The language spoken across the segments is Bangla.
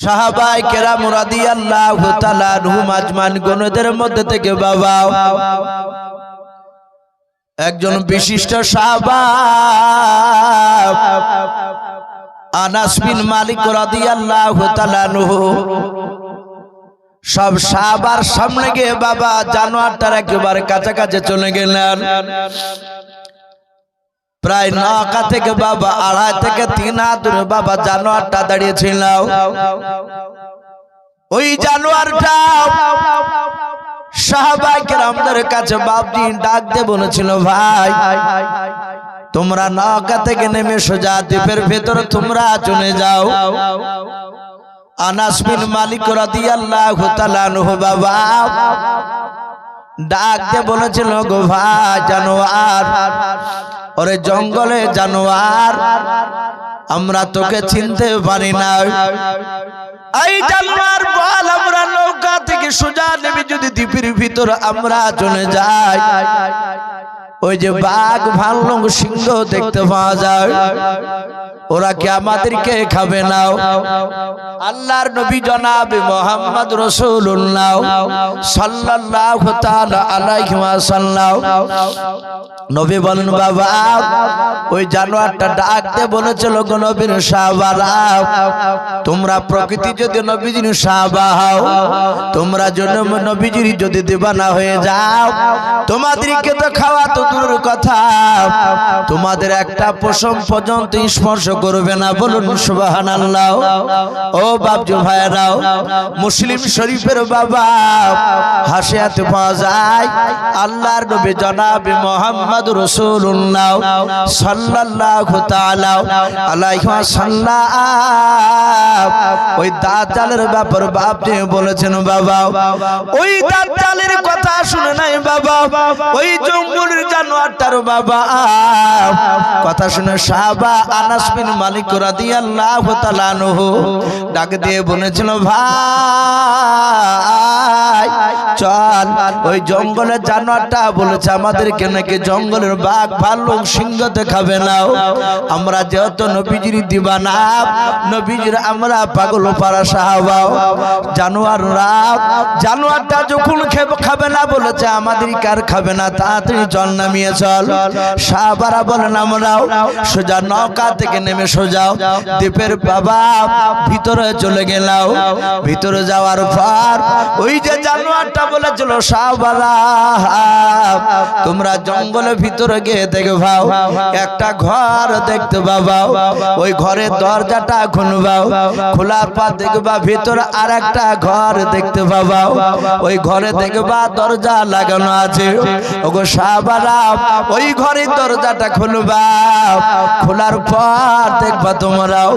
সাহাবায়ে কেরাম রাদিয়াল্লাহু তাআলা আনহুম আজমাইন গণদের মধ্যে থেকে বাবা একজন বিশিষ্ট সাহাবা আনাস বিন মালিক রাদিয়াল্লাহু তাআলা আনহু সব সাহাবার সামনে গিয়ে বাবা জানোয়ারটার একেবারে কাছাকাছি চলে গেলেন। প্রায় নৌকা থেকে বাবা 2.5 থেকে 3 হাত দূরে বাবা জানোয়ারটা দাঁড়িয়েছিল। ওই জানোয়ারটা সাহাবায়ে কেরামদের কাছে বাপজি ডাক দিয়ে বলেছিল, ভাই তোমরা নৌকা থেকে নেমে সোজা দ্বীপের ভেতরে তোমরা চলে যাও। আনাস বিন মালিক রাদিয়াল্লাহু তাআলা আনহু বাবা ডাক দিয়ে বলেছিল, গো ভাই জানোয়ার, ওরে জঙ্গলে জানোয়ার, আমরা তোকে চিনতে পারি না। এই জানোয়ার বল, আমরা নৌকা থেকে সোজা নেমে যদি দ্বীপের ভিতর আমরা চলে যাই, ওই যে বাঘ ভাল্লুক সিংহ দেখতে পাওয়া যায়, ওরা কি আমাদেরকে খাবে না? আল্লাহর নবী জনাবে মুহাম্মদ রাসূলুল্লাহ সাল্লাল্লাহু তাআলা আলাইহি ওয়াসাল্লাম নবী বলেন, বাবা ওই জানোয়ারটা ডাক দিয়ে বলেছিল, গো নবীর সাহাবারা, তোমরা প্রকৃতি যদি নবীজির সাহাবা হও, তোমরা জন্য নবীজির যদি দিবানা হয়ে যাও, তোমাদেরকে তো খাওয়া তো দূরের কথা, তোমাদের একটা পশম পর্যন্ত স্পর্শ করবে না। বলুন সুবহানাল্লাহ। ও বাপজি ভাইরাও, মুসলিম শরীফের বাবা হাসিয়াতে পাওয়া যায় আল্লাহর নবী জনাবে মুহাম্মদ রাসূলুল্লাহ সাল্লাল্লাহু তাআলা আলাইহি ওয়াসাল্লাম ওই দাজ্জালের ব্যাপার বাপজি বলেছেন, বাবা ওই দাজ্জালের কথা শুনে নাই বাবা, ওই জঙ্গলের জানোয়ারটার বাবা কথা শুনে সাহাবা আনাস বিন মালিক রাদিয়াল্লাহু তাআলা আনহু ডাক দিয়ে বলেছিল, ভাই চল, ওই জঙ্গলের জানোয়ারটা বলেছে আমাদেরকে নাকি জঙ্গলের বাঘ ভাল্লুক সিংহ খাবে না। আমরা যেহেতু নবীজির দিবানা, নবীজির আমরা পাগল পাড়া সাহাবা, জানোয়ারটা যখন খাবে না বলেছে আমাদের কার খাবে না, তাড়াতাড়ি জল নামিয়ে চল। সাহাবারা বলেন, আমরাও সোজা নৌকা থেকে নেমে সোজা দ্বীপের বাবা ভিতরে চলে গেলাম। ভিতরে যাওয়ার পর ওই যে জানোয়ারটা বলেছিল, সাহাবারা তোমরা জঙ্গলের ভিতরে গিয়ে দেখে ভাও, একটা ঘর দেখতে পাবা, ওই ঘরের দরজাটা খুলবাও, খোলার পর দেখবা ভিতরে আর একটা ঘর দেখতে পাবা, ওই ঘরে দেখবা দরজা লাগানো আছে। ওগো সাহাবারা ওই ঘরের দরজাটা খুলবা, খোলার পর দেখবা তোমরাও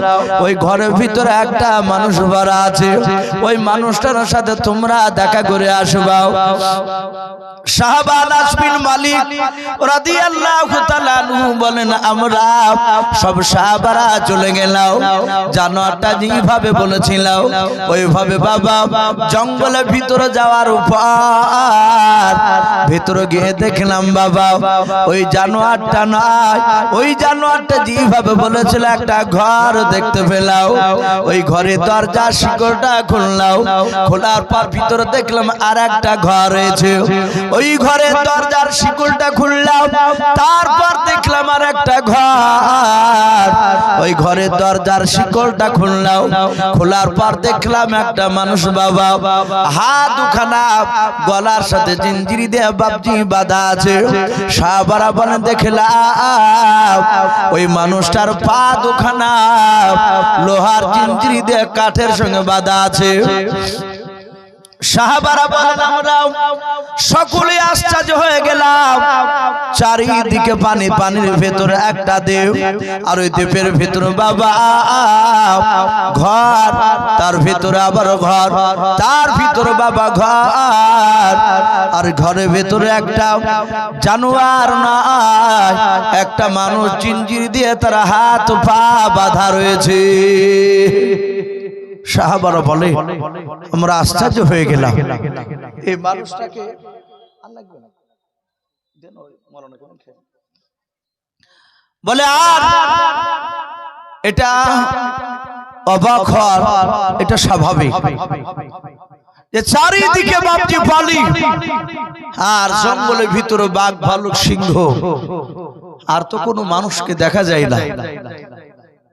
ওই ঘরের ভিতরে একটা মানুষ ভরা আছে, ওই মানুষটার সাথে তোমরা দেখা করে আসবা। সাহাবা আনাস বিন মালিক রাদিয়াল্লাহু তাআলা আনহু বলেন, আমরা সব সাহাবারা চলে গেলাম, জানোয়ারটা যেভাবে বলেছিল ওইভাবে বাবা জঙ্গলের ভিতরে যাওয়ার পর ভিতরে গিয়ে দেখলাম বাবা ওই জানোয়ারটা নয়, ওই জানোয়ারটা যেভাবে বলেছিল একটা ঘর দেখতে পেলাম। ওই ঘরে দরজা শিকলটা খুললাম, খোলার পর ভিতরে দেখলাম আর একটা ঘর রয়েছে, ওই ঘরের দরজার শিকলটা খুললাম, তারপর দেখলাম আর একটা ঘর, ওই ঘরের দরজার শিকলটা খুললাম, খোলার পর দেখলাম একটা মানুষ বাবা হাত দুখানা গলার সাথে জিঞ্জিরি দিয়ে বাপজি বাঁধা আছে। সাহাবারা বলেন, দেখলাম ওই মানুষটার পা দুখানা লোহার জিঞ্জিরি দিয়ে কাঠের সঙ্গে বাঁধা আছে। সাহাবারা বলেন, আমরা সকলে আশ্চর্য হয়ে গেলাম, চারিদিকে পানি, পানির ভেতরে একটা দ্বীপ, আর ওই দ্বীপের ভেতরে বাবা ঘর, তার ভিতরে আবার ঘর, তার ভিতরে বাবা ঘর, আর ঘরের ভেতরে একটা জানোয়ার নয়, একটা মানুষ জিঞ্জির দিয়ে তার হাত পা বাঁধা রয়েছে। সাহাবারা বলে, আমরা আশ্চর্য হয়ে গেলাম, এই মানুষটাকে বলে আর এটা অবাক হওয়ার এটা স্বাভাবিক যে চারিদিকে বাপজি বালি আর জঙ্গলের ভিতরে বাঘ ভালুক সিংহ আর তো কোনো মানুষকে দেখা যায় না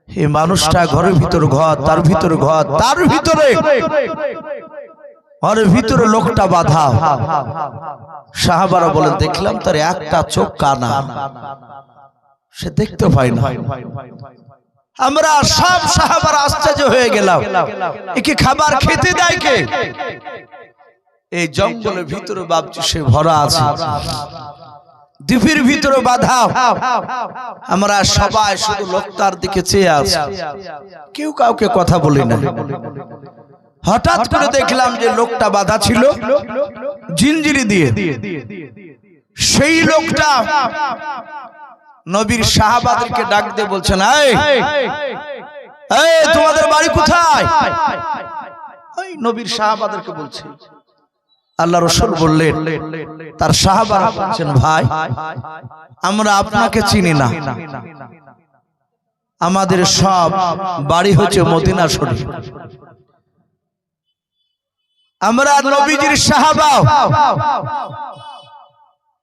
এই মানুষটা ঘরের ভিতর ঘর তার ভিতর ঘর তার ভিতরে ঘরের ভিতরে লোকটা বাঁধা সাহাবারা বলেন দেখলাম তার একটা চোখ কানা সে দেখতে পায় না আমরা সব সাহাবারা আশ্চর্য হয়ে গেলাম একে খাবার খেতে দেয় কে এই জঙ্গলের ভিতরে বাপজি সে ভরা আছে দ্বীপের ভিতরে বাধা আমরা সবাই শুধু লোকটার দিকে চেয়ে আছি কেউ কাউকে কথা বলি না হঠাৎ করে দেখলাম যে লোকটা বাধা ছিল জিনজিরি দিয়ে সেই লোকটা নবীর সাহাবাদেরকে ডাক দিয়ে বলছেন এই তোমাদের বাড়ি কোথায় ওই নবীর সাহাবাদেরকে বলছে আল্লাহ রাসূল বললেন তার সাহাবারা বলছেন ভাই আমরা আপনাকে চিনি না আমাদের সব বাড়ি হচ্ছে মদিনা শরীফ আমরা নবীজির সাহাবা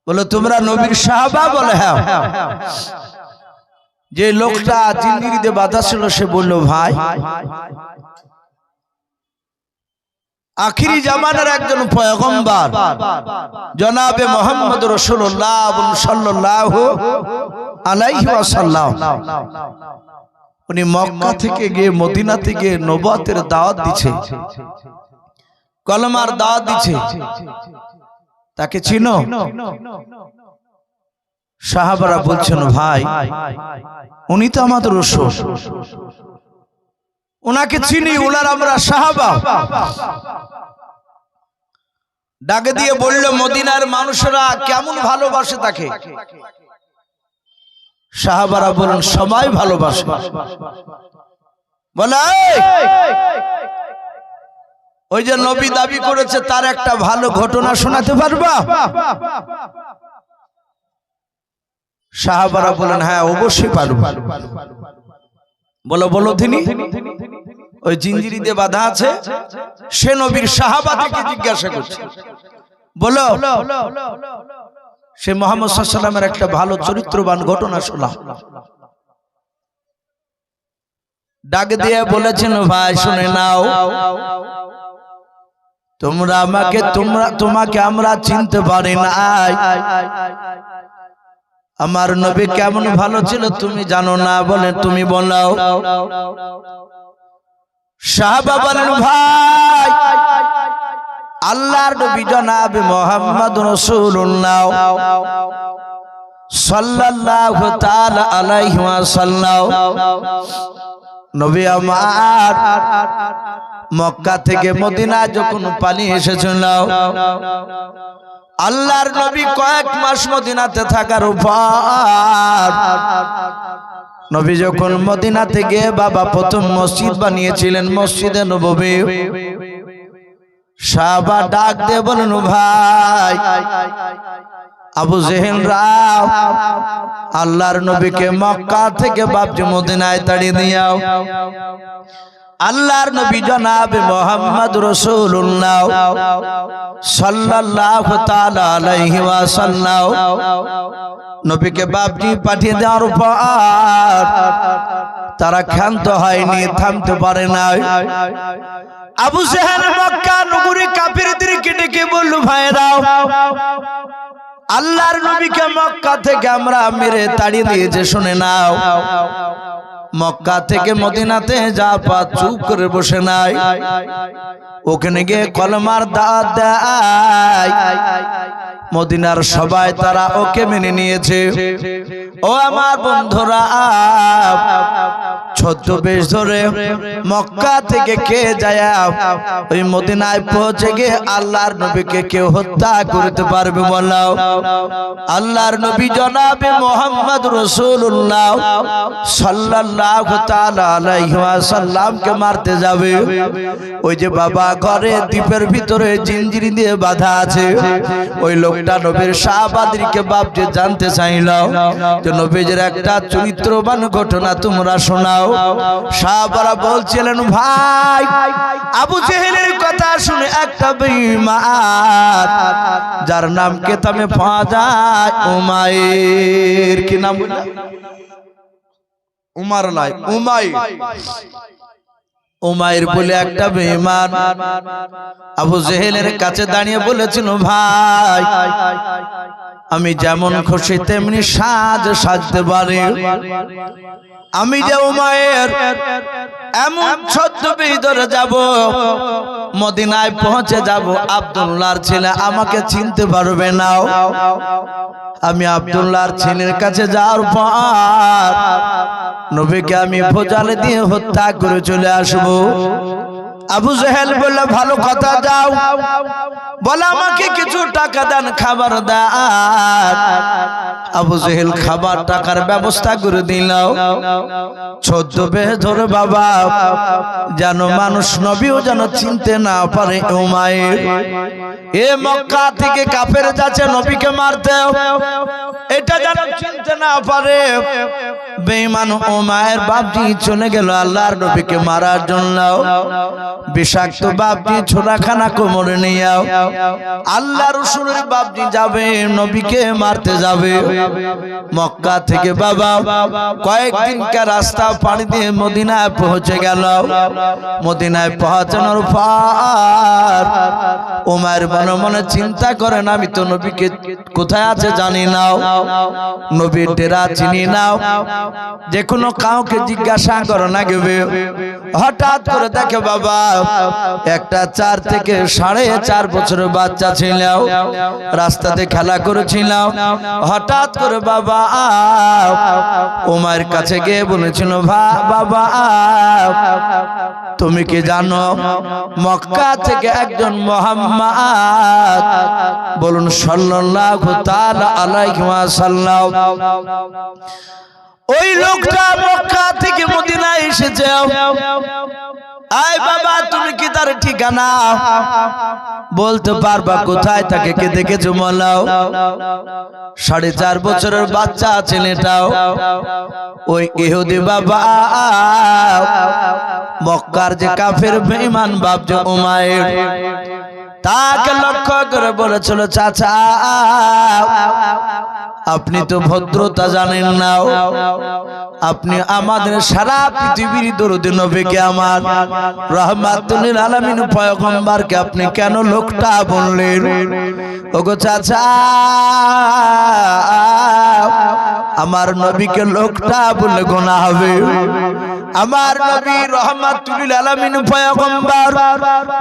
বলে তোমরা নবীর সাহাবা বলে হ্যাঁ যে লোকটা জিন্দিগিতে বাধা ছিল সে বলল ভাই আখিরি জামানার একজন পয়গম্বর জনাবে মুহাম্মদ রাসূলুল্লাহ সাল্লাল্লাহু আলাইহি ওয়াসাল্লাম উনি মক্কা থেকে গিয়ে মদিনা থেকে নবুয়তের দাওয়াত দিচ্ছে কলমার দাওয়াত দিচ্ছে তাকে চিনো সাহাবারা বলছেন ভাই উনি তো আমাদের রাসূল ওনাকে চিনি ওনার আমরা সাহাবা ডাকে দিয়ে বলল মদিনার মানুষরা কেমন ভালোবাসে তাকে সাহাবারা বলেন সবাই ভালোবাসে বলে ওই যে নবী দাবি করেছে তার একটা ভালো ঘটনা শোনাতে পারবা সাহাবারা বলেন হ্যাঁ অবশ্যই পারবো বলো বলো তিনি ওই জিঞ্জিরি দিয়ে বাঁধা আছে সে নবীর সাহাবাদেরকে জিজ্ঞাসা করছে বলো সে মুহাম্মদ সাল্লাল্লাহু আলাইহি ওয়াসাল্লামের একটা ভালো চরিত্রবান ঘটনা শোনা ডাক দিয়ে বলেছেন ভাই শুনে নাও তোমাকে আমরা চিনতে পারি নাই আমার নবী কেমন ভালো ছিল তুমি জানো না বলে তুমি বলো সাহাবা বলেন ভাই আল্লাহর নবী জনাবে মুহাম্মদ রাসূলুল্লাহ সাল্লাল্লাহু তাআলা আলাইহি ওয়াসাল্লাম নবী আমার মক্কা থেকে মদিনা যখন পালিয়ে এসেছেন আল্লাহর নবী কয়েক মাস মদিনাতে থাকার পর নবী যখন মদিনাতে গিয়ে বাবা প্রথম মসজিদ বানিয়েছিলেন মসজিদে নববী সাহাবা ডাক দিয়ে বলেন ভাই আবু জেহেল রাও আল্লাহর নবীকে মক্কা থেকে বাপজি মদিনায় তাড়িয়ে দিও আল্লাহর নবী জনাবে মুহাম্মদ রাসূলুল্লাহ সাল্লাল্লাহু তাআলা আলাইহি ওয়াসাল্লাম নবীকে বাপজি পাঠিয়ে দেওয়ার পর তারা ক্ষান্ত হয়নি থামতে পারে না আবু জেহেল মক্কা নগরী কাফিরদেরকে ডেকে বলল ভাইরাও আল্লাহর নবীকে মক্কা থেকে আমরা মেরে তাড়িয়ে দিয়েছে শুনে নাও মক্কা থেকে মদিনাতে যা পা চুপ করে বসে নাই ওখানে গিয়ে কলমার দাওয়াত দেয় মদিনার সবাই তারা ওকে মেনে নিয়েছে ও আমার বন্ধুরা ছদ্মবেশ ধরে মক্কা থেকে কে যায় ওই মদিনায় পৌঁছে গিয়ে আল্লাহর নবীকে কেউ হত্যা করতে পারবে বলো আল্লাহর নবী জনাবে মুহাম্মদ রাসূলুল্লাহ সাল্লাল্লাহু তাআলা আলাইহি ওয়াসাল্লামকে মারতে যাবে ওই যে বাবা ঘরে দ্বীপের ভিতরে জিঞ্জিরি দিয়ে বাঁধা আছে ওই লোক লোকটা নবীর সাহাবাদেরকে বাপজি জানতে চাইল যে নবীজির একটা চরিত্রবান ঘটনা তোমরা শোনাও। সাহাবারা বলছিলেন ভাই আবু জেহেলের কথা শুনে একটা বেঈমান যার নাম কেতাবে পাওয়া যায় উমাইর, কি নাম বলে? উমার নয়, উমাইর। উমাইর বলে একটা বেঈমান আবু জেহেলের কাছে দাঁড়িয়ে বলেছিল ভাই আমি যেমন খুশি তেমনি সাজতে পারি। আমি যে উমাইর এমন ছদ্মবেশ ধরে যাব, মদিনায় পৌঁছে যাব, আব্দুল্লাহর ছেলে আমাকে চিনতে পারবে না। আমি আব্দুল্লাহর ছেলের কাছে যাওয়ার পর নবীকে আমি ভোজালে দিয়ে হত্যা করে চলে আসবো। আবু জেহেল বলল ভালো কথা, যাও, বলে আমাকে কিছু টাকা দেন, খাবার দেন। আবু জেহেল খাবার টাকার ব্যবস্থা করে দিল। ছদ্মবেশ ধরে বাবা যেন মানুষ নবীও যেন চিনতে না পারে উমাইর। এ মক্কা থেকে কাফের যাচ্ছে নবীকে মারতে, এটা যেন চিনতে না পারে। বেঈমান উমাইর বাপজি চলে গেল আল্লাহর নবীকে মারার জন্য। বিষাক্ত বাপজি ছোড়াখানা কোমরে নিয়ে আল্লাহ রাসূলের বাপজি যাবে নবীকে মারতে যাবে। মক্কা থেকে বাবা কয়েকদিনকার রাস্তা পাড়ি দিয়ে মদিনায় পৌঁছে গেল। মদিনায় পৌঁছানোর পর উমাইর মনে মনে চিন্তা করেন আমি তো নবীকে কোথায় আছে জানি না, নবীর ডেরা চিনি না, যে কোনো কাউকে জিজ্ঞাসা করে না গেবে। হঠাৎ করে দেখে বাবা একটা 4 থেকে 4.5 বছরের বাচ্চা ছিল, রাস্তাতে খেলা করেছিল। হঠাৎ করে বাবা উমাইর কাছে গিয়ে বলেছিল বাবা তুমি কি জানো মক্কা থেকে একজন মুহাম্মদ, বলুন সাল্লাল্লাহু তাআলা আলাইহি ওয়াসাল্লাম, ওই লোকটা মক্কা থেকে মদিনায় এসেছে। আয় বাবা তুমি কি তার ঠিকানা বলতে পারবা? কোথায় থাকে, কে দেখেছো বলো? 4.5 বছরের বাচ্চা ছেলেটাও ওই ইহুদি বাবা মক্কার যে কাফের বেঈমান বাপ যে উমাইর, তাকে লক্ষ্য করে বলেছিল চাচা আপনি তো ভদ্রতা জানেন না, আপনি আমাদের সারা পৃথিবীর দরুদ নবীকে আমার রাহমাতুল লিল আলামিন পয়গম্বরকে আপনি কেন লোকটা বললেন? ওগো চাচা আমার নবীকে লোকটা বললে গুনাহ হবে। আমার নবী রাহমাতুল লিল আলামিন পয়গম্বর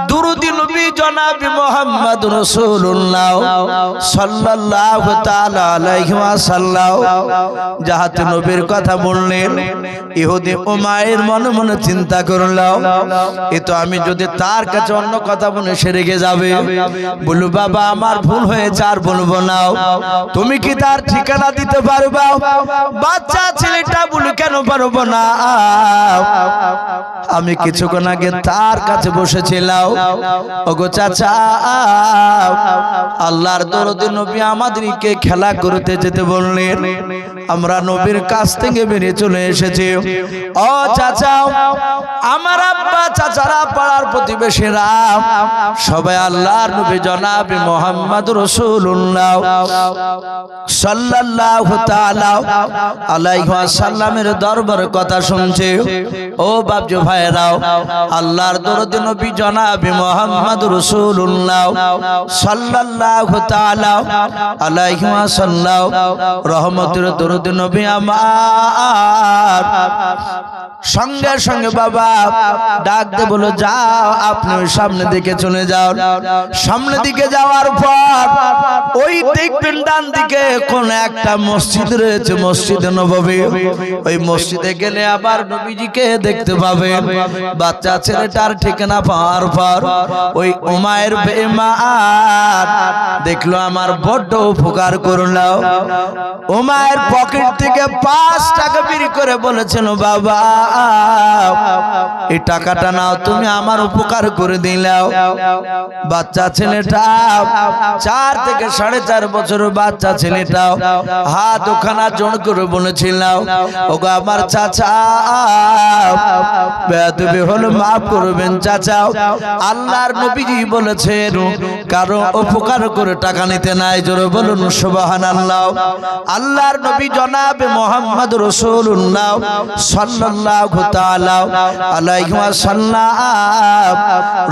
দুরুদ নবী জনাব মুহাম্মদ রাসূলুল্লাহ সাল্লাল্লাহু তাআলা আলাইহি ওয়াসাল্লাম যাহাতে নবীর কথা বললেন, ইহুদি উমাইর মনে মনে চিন্তা করলো এ তো আমি যদি তার কাছে অন্য কথা বলে সে রেগে যাবে। বলল বাবা আমার ভুল হয়েছে, আর বলবো না। তুমি কি তার ঠিকানা দিতে পারবা? বাচ্চা ছেলেটা বলে কেন পারবো না, আমি কিছুক্ষণ আগে তার কাছে বসেছিলাম। ওগো চাচা আল্লাহর দরদে নবী আমাদেরকে খেলা করতে যেতে বললেন, আমরা নবীর কাছ থেকে বেরিয়ে চলে এসেছি। ও চাচা আমার আব্বা চাচারা পাড়ার প্রতিবেশীরা সবাই আল্লাহর নবী জনাব মুহাম্মদ রাসূলুল্লাহ সাল্লাল্লাহু তাআলা আলাইহি ওয়াসাল্লামের দরবারে কথা শুনছে। ও বাপজি ভাইরাও আল্লাহর দরদে নবী জনাব মুহাম্মদ রাসূলুল্লাহ সাল্লাল্লাহু তাআলা আলাইহি ওয়াসাল্লাম রহমতের দরুদ নবী আমার সঙ্গে সঙ্গে বাবা ডাক দে বলো যাও আপনি ওই সামনে দিকে চলে যাও। সামনে দিকে যাওয়ার পর ওই দেখবেন ডান দিকে কোন একটা মসজিদ রয়েছে, মসজিদে নববী। ওই মসজিদে গেলে আবার নবীজিকে দেখতে পাবেন। বাচ্চা ছেলেটার ঠিকানা পাওয়ার পর ওই উমাইর বেঈমান দেখলো আমার বড্ড উপকার করলো। উমাইর পকেট থেকে 5 টাকা বের করে বলেছিল বাবা এই টাকাটা নাও, তুমি আমার উপকার করে দিলাও। বাচ্চা ছেলেটা 4 থেকে 4.5 বছর বাচ্চা ছেলেটাও হাত ওখানা জোড় করে বলেছিলাম, ওগো আমার চাচা বেয়াদবি হলো মাফ করবেন চাচা। আল্লাহর নবীজি বলেছেন কারো উপকার করে টাকা নিতে নাই। জোরে বলুন সুবহানাল্লাহ। আল্লাহর নবী জনাবে মুহাম্মদ রাসূলুল্লাহ সাল্লাল্লাহু তাআলা আলাইহি ওয়াসাল্লাম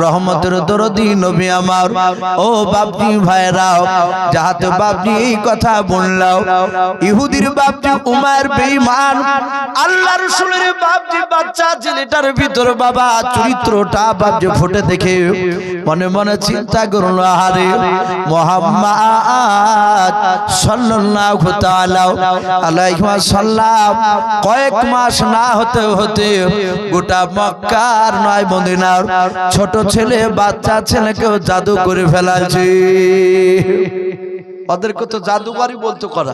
রহমতের দরদি নবী আমার। ও বাপজি ভাইরাও, যাহাতে বাপজি এই কথা বললাও, ইহুদির বাপজি উমার বেঈমান, আল্লাহ রাসূলের বাপজি বাচ্চা ছেলেটার ভিতর বাবা চরিত্রটা বাপজি ফুটে দেখে মনে মনে চিন্তা করলো, আরে মুহাম্মদ সাল্লাল্লাহু তাআলা আলাইহি ওয়াসাল্লাম কয়েক মাস না হতে হতে গোটা মক্কার নয় মদিনার ছোট ছেলে বাচ্চা ছেলেকেও জাদু করে ফেলাছে। ওদেরকে তো জাদুকরই বলতো করা।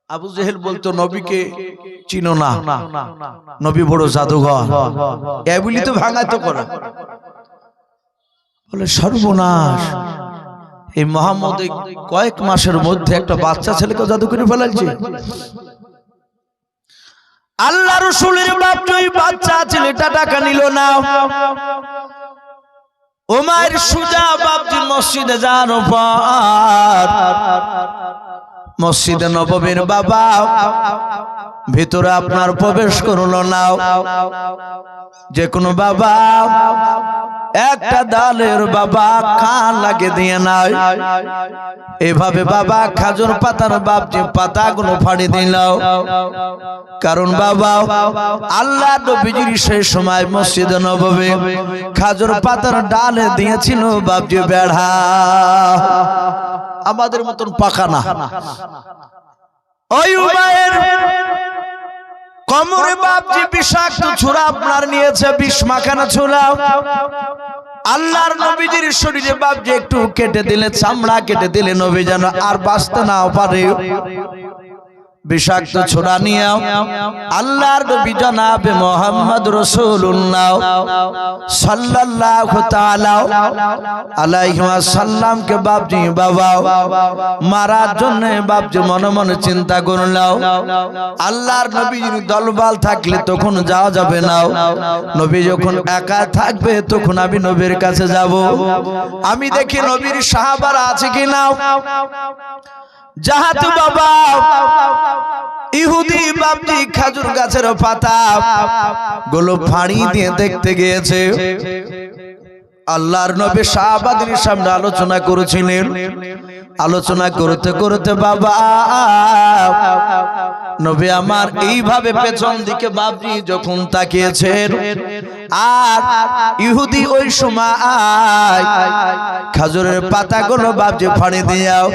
আবু জেহেল বলতো নবীকে চিনো না, নবী বড় জাদুঘর, এগুলি তো ভাঙাইতো করা। বলে সর্বনাশ, এই মুহাম্মদ কয়েক মাসের মধ্যে একটা বাচ্চা ছেলেকে জাদু করে ফেলাইছে। আল্লাহ রাসূলের বাপ ওই বাচ্চা ছেলেটা টাকা নিল না। উমাইর সুজা বাপজি মসজিদে যাওয়ার পর মসজিদে নববীর বাবা ভিতরে আপনার প্রবেশ করলো না। যে কোনো বাবা একটা ডালের বাবা কান লাগে দিয়ে নাই, এভাবে বাবা খাজুর পাতার বাপজি পাতাগুলো ফাড়ি দিল। কারণ বাবা আল্লাহ নবীজির সেই সময় মসজিদে নববী খাজুর পাতার ডালে দিয়েছিল বাপজি বেড়া, আমাদের মতন পাকা না। ওই উমাইর কোমরে বাপজি বিষাক্ত ছুরা আপনার নিয়েছে, বিষ মাখানো ছুরা। আল্লাহর নবীজির শরীরে বাপজি একটু কেটে দিলে, চামড়া কেটে দিলে নবী যেন আর বাঁচতে না পারে। বিষাক্ত ছোড়া নিয়ে আল্লাহর নবী জনাবে মুহাম্মদ রাসূলুল্লাহ সাল্লাল্লাহু তাআলা আলাইহি ওয়াসাল্লাম কে বাপজি বাবা মারার জন্য বাপজি মনে মনে চিন্তা করলাম, আল্লাহর নবী দলবল থাকলে তখন যাওয়া যাবে না, নবী যখন একা থাকবে তখন আমি নবীর কাছে যাব। আমি দেখি নবীর সাহাবারা আছে কিনা। যাহাতে বাবা ইহুদি বাপজি খাজুর গাছের পাতা গুলো ফাড়ি দিয়ে দেখতে গিয়েছে। আল্লাহর নবী সাহাবাদের সামনে আলোচনা করেছিলেন। আলোচনা করতে করতে বাবা নবী আমার এইভাবে পেছন দিকে বাপজি যখন তাকিয়েছেন, আর ইহুদি ওই সময় খাজুরের পাতাগুলো বাপজি ফাড়ি দিয়াও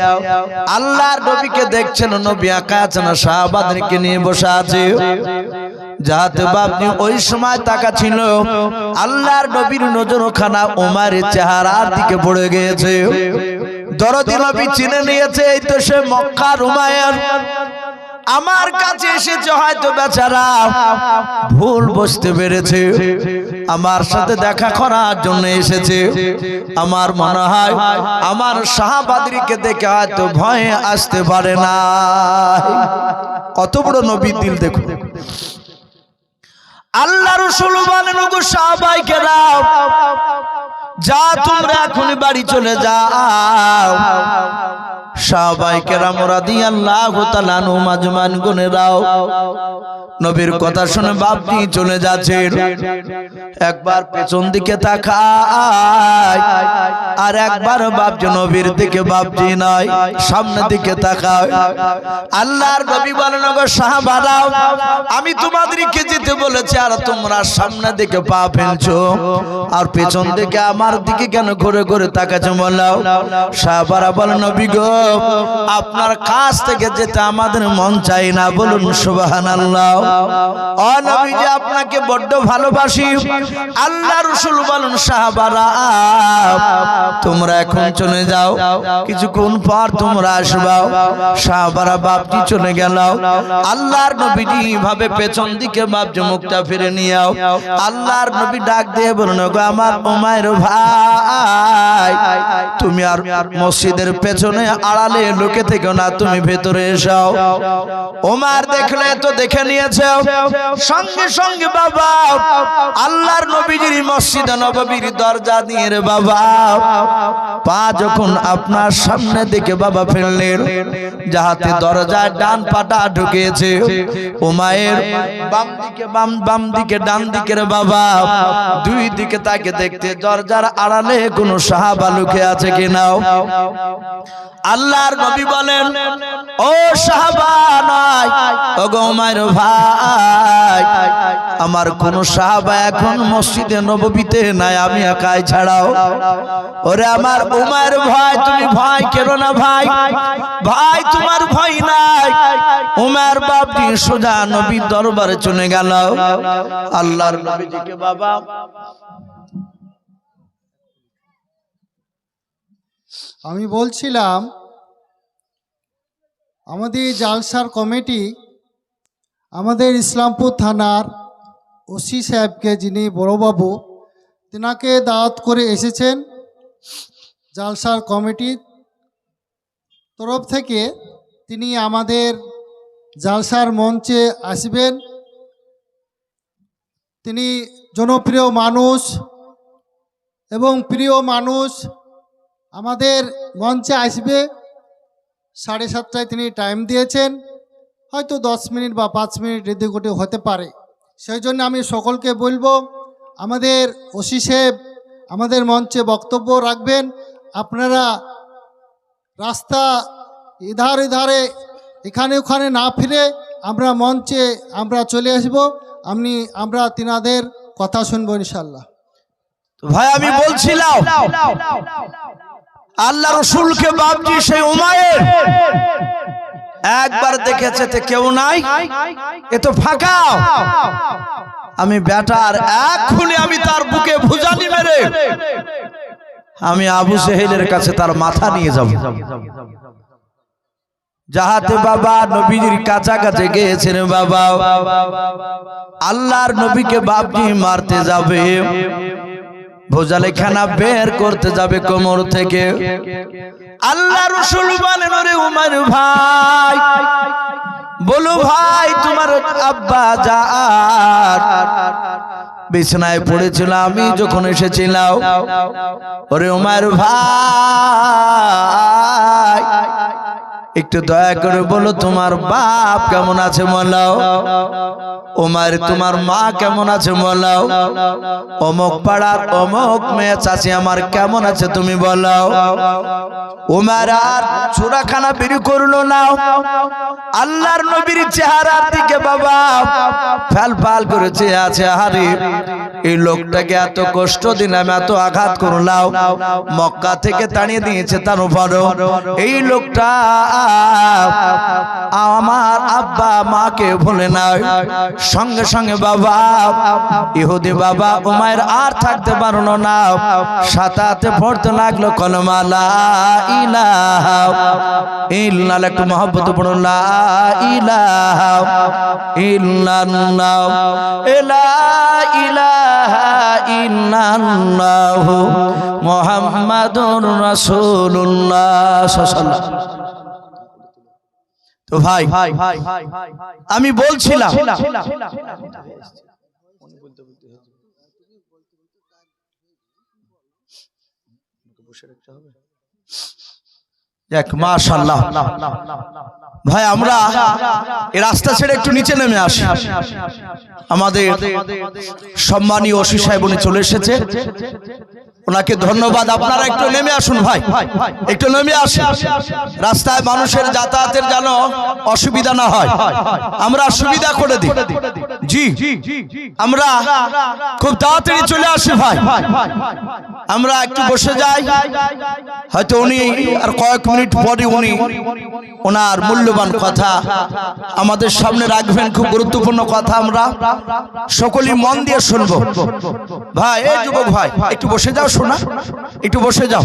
আল্লাহর নবীকে দেখছেন। নবী একা আছেন না, সাহাবাদেরকে নিয়ে বসে আছে। যাহাতে বাপজি ওই সময় তাকা ছিল, আল্লাহর নবীর নজরখানা উমারের চেহারার দিকে পড়ে গিয়েছে। দরদি নবী চিনে নিয়েছে, এই তো সে মক্কার উমাইর। আমার কাছে এসেছে, হয়তো বেচারা ভুল বুঝতে পেরেছে, আমার সাথে দেখা করার জন্য এসেছে। আমার মনে হয় আমার সাহাবাদেরকে দেখে হয়তো ভয়ে আসতে পারে না। কত বড় নবীর দিল দেখুন। আল্লাহ রাসূল বলেন, ওগো সাহাবাইকেরা, যা তোমরা এখনই বাড়ি চলে যাও। সাহাবাইকেরাম রাদিয়াল্লাহু তাআলা আনহুম আজমাইন গুনেরাও নবীর কথা শুনে বাপজি চলে যাচ্ছেন। একবার পেছন দিকে তাকায়, আর একবার বাপজি নবীর দিকে বাপজি নয় সামনের দিকে তাকায়। আল্লাহর নবী বলেন, ওগো সাহাবারা, আমি তোমাদেরকে যেতে বলেছি আর তোমরা সামনের দিকে পা ফেলছো, আর পেছন দিকে আমার দিকে কেন ঘুরে ঘুরে তাকাচ্ছো বলো? সাহাবারা বলেন, নবী গো, আপনার কাছ থেকে যেতে আমাদের মন চাই না, বলুন সুবহানাল্লাহ। ও নবীজি আপনাকে বড্ড ভালোবাসি। আল্লাহ রাসূল বলেন সাহাবারা তোমরা এখন চলে যাও, কিছুক্ষণ পর তোমরা আসবা। সাহাবারা বাপজি চলে গেল। আল্লাহর নবীজি ভাবে পেছন দিকে বাপজি মুখটা ফিরে নিও। আল্লাহর নবী ডাক দিয়ে বলেন গো আমার উমাইর ভাই, তুমি আর মসজিদের পেছনে আড়ালে লুকে থেকো না, তুমি ভেতরে এসো। ওমর দেখলে তো দেখে নিয়েছে, সঙ্গে সঙ্গে বাবা আল্লাহর নবীজির মসজিদ নববীর দরজা দিয়ে রে বাবা পা যখন আপনার সামনে দিকে বাবা ফেললেন, যাহাতে দরজার ডান পাটা ঢুকেছে, ওমায়ের বাম দিকে বাম দিকে ডান দিকে রে বাবা দুই দিকে তাকে দেখতে দরজার আড়ালে কোনো সাহাবা লুকে আছে কিনা। আল্লাহর নবী বলেন ও সাহাবা নাই, ও গো উমাইর ভাই আমার কোন সাহাবা এখন মসজিদে নববীতে নাই, আমি একাই ছাড়াও। ওরে আমার উমাইর ভাই তুমি ভয় কেন না ভাই, ভাই তোমার ভয় নাই। উমার বাপটি সোজা নবীর দরবারে চলে গেল। আল্লাহর নবীজিকে বাবা আমি বলছিলাম আমাদের জালসার কমিটি আমাদের ইসলামপুর থানার ওসি সাহেবকে, যিনি বড়বাবু, তেনাকে দাওয়াত করে এসেছেন জালসার কমিটির তরফ থেকে। তিনি আমাদের জালসার মঞ্চে আসবেন। তিনি জনপ্রিয় মানুষ এবং প্রিয় মানুষ, আমাদের মঞ্চে আসবে 7:30টায় তিনি টাইম দিয়েছেন, হয়তো 10 মিনিট বা 5 মিনিট এদিকে হতে পারে। সেই জন্য আমি সকলকে বলবো আমাদের ওসি সাহেব আমাদের মঞ্চে বক্তব্য রাখবেন। আপনারা রাস্তা ইধারে এখানে ওখানে না ফিরে আমরা মঞ্চে আমরা চলে আসব, আমরা তিনাদের কথা শুনবো ইনশাল্লাহ। ভাই আমি বলছিলাম আল্লাহ রাসূলকে বাপজি সেই উমাইর একবার দেখেছে তে কেউ নাই, এ তো ফাঁকা। আমি বেটার এক্ষুনি আমি তার বুকে ভুজানি মেরে আমি আবু জেহেলের কাছে তার মাথা নিয়ে যাব, যাহাতে বাবা নবীর কাছাকাছি গিয়েছেন বাবা আল্লাহর নবীকে বাপজি মারতে যাবে, ভোজালেখানা বের করতে যাবে কোমর থেকে। আল্লাহ রাসূল বলেন ওরে উমর ভাই, বলো ভাই তোমার আব্বা জান বিছানায় পড়েছিল, আমি যখন এসেছিলাম। ওরে উমর ভাই একটু দয়া করে বলো তোমার বাপ কেমন আছে বলো, ওমর তোমার মা কেমন আছে বলো, অমুক পাড়ার অমুক মেয়ে চাচি আমার কেমন আছে তুমি বলো। ওমর আর সূরাখানা বের করলো না, আল্লাহর নবীর চেহারার দিকে বাবা ফাল করেছে আছে। আরে এই লোকটাকে এত কষ্ট দিলাম, এত আঘাত করলাম, মক্কা থেকে তাড়িয়ে দিয়েছে, তার উপরও এই লোকটা আমার আব্বা মাকে ভুলে নাই। সঙ্গে সঙ্গে বাবা ইহুদি বাবা উমাইর আর থাকতে পারলো না, সাথে পড়তে লাগলো কলমা লা ইলাহা ইল্লাল্লাহ, একটু মহব্বত পড়ো লা ইলাহা ইল্লাল্লাহ লা ইলাহা ইল্লাল্লাহ মুহাম্মাদুর রাসূলুল্লাহ সাল্লাল্লাহু আলাইহি ওয়াসাল্লাম। তো ভাই আমি বলছিলাম মাশাআল্লাহ ভাই আমরা এই রাস্তা ছেড়ে একটু নিচে নেমে আসি। আমাদের সম্মানীয় ওসি সাহেব উনি চলে এসেছে। ওনাকে ধন্যবাদ। আপনারা একটু নেমে আসুন ভাই, একটু নেমে আসুন। রাস্তায় মানুষের যাতায়াতের যেন অসুবিধা না হয়, আমরা সুবিধা করে দিই। জি, আমরা খুব তাড়াতাড়ি চলে আসি ভাই। আমরা একটু বসে যাই, হয়তো উনি আর কয়েক মিনিট পরে উনি ওনার মূল্যবান কথা আমাদের সামনে রাখবেন। খুব গুরুত্বপূর্ণ কথা, আমরা সকলেই মন দিয়ে শুনবো। ভাই, এই যুবক ভাই, একটু বসে যাও, শোনা, একটু বসে যাও,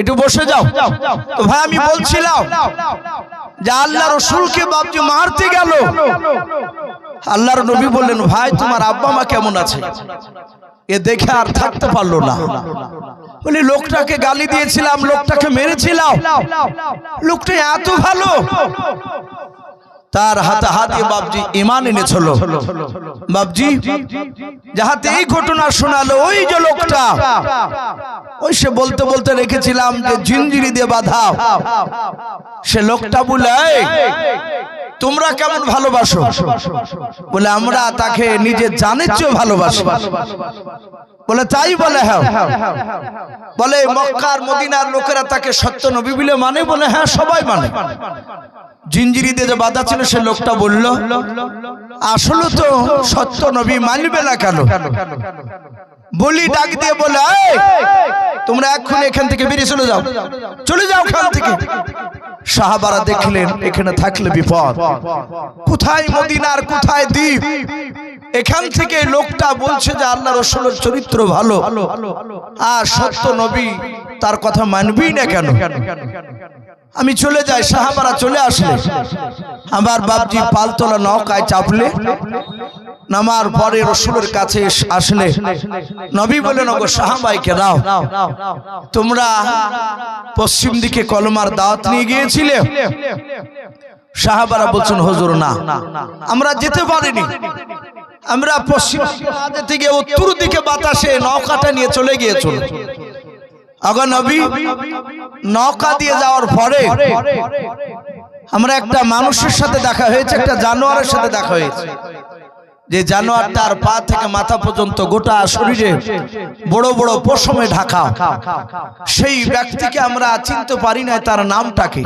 একটু বসে যাও। তো ভাই, আমি বলছিলাম যে আল্লাহ রসুলকে বাপজি মারতে গেল। আল্লাহর নবী বললেন, ভাই তোমার আব্বা মা কেমন আছে? এ দেখে আর থাকতে পারলো না। বলি, লোকটাকে গালি দিয়েছিলাম, লোকটাকে মেরেছিলাম, লোকটা এত ভালো, তার হাতে হাত দিয়ে বাপজি ঈমান এনেছিল। বাপজি যাহাতে এই ঘটনা শোনালো, ওই যে লোকটা, ওই সে বলতে বলতে রেখেছিলাম যে জিঞ্জিরি দিয়ে বাঁধা, সে লোকটা বলে, তোমরা কেমন ভালোবাসো? বলে, আমরা তাকে নিজের জানের চেয়েও ভালোবাসি। বলে, তাই? বলে, হ্যাঁ। বলে, মক্কার মদিনার লোকেরা তাকে সত্য নবী বলে মানে? বলে, হ্যাঁ, সবাই মানে। জিঞ্জিরি দিয়ে যে বাঁধা ছিল, সে লোকটা বলল, আসলে তো সত্য নবী মানবে না কেন? বলি ডাক দিয়ে বলে, তোমরা এক্ষুনি এখান থেকে বেরিয়ে চলে যাও, চলে যাও এখান থেকে। সাহাবারা দেখলেন এখানে থাকলে বিপদ, কোথায় মদিনার কোথায় দ্বীপ। এখান থেকে লোকটা বলছে যে আল্লাহ রাসূলের চরিত্র ভালো, আর সত্য নবী, তার কথা মানবেই না কেন? আমি চলে যাই। সাহাবারা চলে আসলে আমার বাপজি পালতোলা নৌকায় চাপলে, নামার পরে রাসূলের কাছে আসলে নবী বলেন, ওগো সাহাবাইকে দাও, তোমরা পশ্চিম দিকে কলমার দাওয়াত নিয়ে গিয়েছিলে। সাহাবারা বলছেন, হুজুর না, আমরা যেতে পারিনি, আমরা পশ্চিম দিকে গিয়ে উত্তর দিকে বাতাসে নৌকাটা নিয়ে চলে গিয়েছিল। আগে নবী নৌকা দিয়ে যাওয়ার পরে আমরা একটা মানুষের সাথে দেখা হয়েছে, একটা জানোয়ারের সাথে দেখা হয়েছে, যে জানোয়ারটার পা থেকে মাথা পর্যন্ত গোটা শরীরে বড় বড় পশমে ঢাকা। সেই ব্যক্তিকে আমরা চিনতে পারি না, তার নামটা কি?